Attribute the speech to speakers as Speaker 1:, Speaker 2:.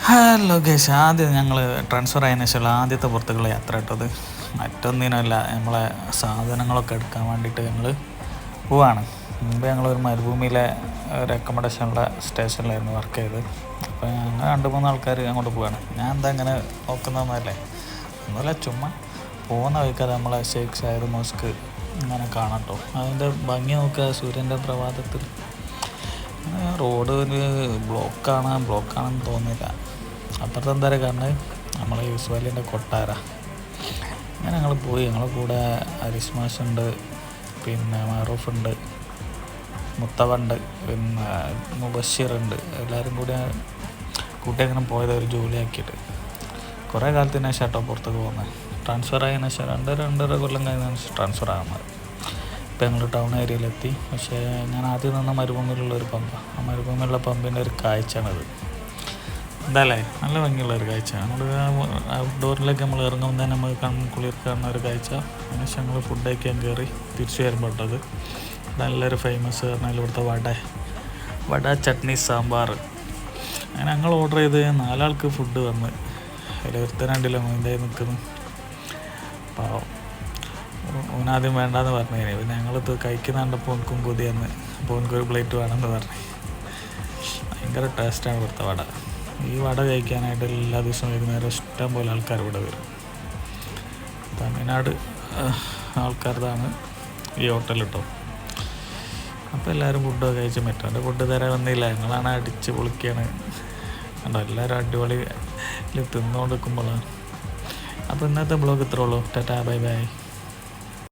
Speaker 1: Hello ഗേഷ്, ആദ്യം ഞങ്ങൾ transfer ആയതിനു ശേഷമുള്ള ആദ്യത്തെ പുറത്തേക്കുള്ള യാത്ര ഇട്ടത് മറ്റൊന്നിനല്ല, നമ്മളെ സാധനങ്ങളൊക്കെ എടുക്കാൻ വേണ്ടിയിട്ട് ഞങ്ങൾ പോവാണ്. മുമ്പ് ഞങ്ങളൊരു മരുഭൂമിയിലെ ഒരു അക്കോമഡേഷനുള്ള സ്റ്റേഷനിലായിരുന്നു വർക്ക് ചെയ്ത്. അപ്പോൾ ഞങ്ങൾ 2-3 ആൾക്കാർ അങ്ങോട്ട് പോവാണ്. ഞാൻ എന്താ ഇങ്ങനെ നോക്കുന്നതെന്നല്ലേ, ഒന്നുമല്ല, ചുമ്മാ പോകുന്ന വഴിക്കാതെ നമ്മളെ ഷെയ്ഖ് സായദ് മോസ്ക് ഇങ്ങനെ കാണാം കേട്ടോ. അതിൻ്റെ ഭംഗി നോക്കുക, സൂര്യൻ്റെ പ്രഭാതത്തിൽ. റോഡ് ഒരു ബ്ലോക്കാണെന്ന് തോന്നുന്നില്ല. അപ്പുറത്ത് എന്താ കാണുന്നത്, നമ്മളെ യൂസുഫലിൻ്റെ കൊട്ടാര. അങ്ങനെ ഞങ്ങൾ പോയി. ഞങ്ങളെ കൂടെ അരിസ്മാഷുണ്ട്, പിന്നെ മാറൂഫുണ്ട്, മുത്തവണ്ട്, പിന്നെ മുബഷിറുണ്ട്. എല്ലാവരും കൂട്ടി അങ്ങനെ പോയത് ഒരു ജോലിയാക്കിയിട്ട്. കുറേ കാലത്തിന് ശേഷം കേട്ടോ പുറത്തേക്ക് പോകുന്നത്. ട്രാൻസ്ഫർ ആയതിനു ശേഷം 2-2.5 കൊല്ലം കഴിഞ്ഞതിന് ശേഷം ട്രാൻസ്ഫർ ആകുന്നത്. ഇപ്പോൾ ഞങ്ങൾ ടൗൺ ഏരിയയിലെത്തി. പക്ഷേ ഞാൻ ആദ്യം നിന്ന മരുഭൂമിയിലുള്ളൊരു പമ്പാണ്. ആ മരുഭൂമിയിലുള്ള പമ്പിൻ്റെ ഒരു കാഴ്ചയാണത്. എന്താല്ലേ, നല്ല ഭംഗിയുള്ളൊരു കാഴ്ച. നമ്മൾ ഔട്ട്ഡോറിലേക്ക് നമ്മൾ ഇറങ്ങുമ്പോൾ തന്നെ നമുക്ക് കുളിർ കാണുന്ന ഒരു കാഴ്ച. അതിനുശേഷം ഞങ്ങൾ ഫുഡ് കഴിക്കാൻ കയറി തിരിച്ചു വരുമ്പോട്ടത് നല്ലൊരു ഫേമസ് പറഞ്ഞാൽ ഇവിടുത്തെ വട ചട്നി സാമ്പാർ. അങ്ങനെ ഞങ്ങൾ ഓർഡർ ചെയ്ത് 4 ആൾക്ക് ഫുഡ് വന്ന്. അതിൽ ഒരുത്തനുണ്ടല്ലോ അതിൻ്റെ നിൽക്കുന്നു, പാവം. ഓനാദ്യം വേണ്ടാന്ന് പറഞ്ഞു. പിന്നെ ഞങ്ങളിത് കഴിക്കുന്ന കണ്ടപ്പോൾ എനിക്കും കൊതിയെന്ന്. അപ്പോൾ എനിക്കൊരു പ്ലേറ്റ് വേണമെന്ന് പറഞ്ഞു. ഭയങ്കര ടേസ്റ്റാണ് ഇവിടുത്തെ വട. ഈ വട കഴിക്കാനായിട്ട് എല്ലാ ദിവസവും വൈകുന്നേരം ഇഷ്ടം പോലെ ആൾക്കാർ ഇവിടെ വരും. തമിഴ്നാട് ആൾക്കാരതാണ് ഈ ഹോട്ടൽ കേട്ടോ. അപ്പോൾ എല്ലാവരും ഫുഡൊക്കെ കഴിച്ച് മറ്റവൻ്റെ ഫുഡ് തരാൻ വന്നില്ല. ഞങ്ങളാണ് അടിച്ച് പൊളിക്കുകയാണ് കണ്ടോ. എല്ലാവരും അടിപൊളി തിന്നുകൊണ്ട് നിൽക്കുമ്പോഴാണ്. അപ്പോൾ ഇന്നത്തെ ബ്ലോഗ് ഇത്രേ ഉള്ളൂ. Tata, bye bye.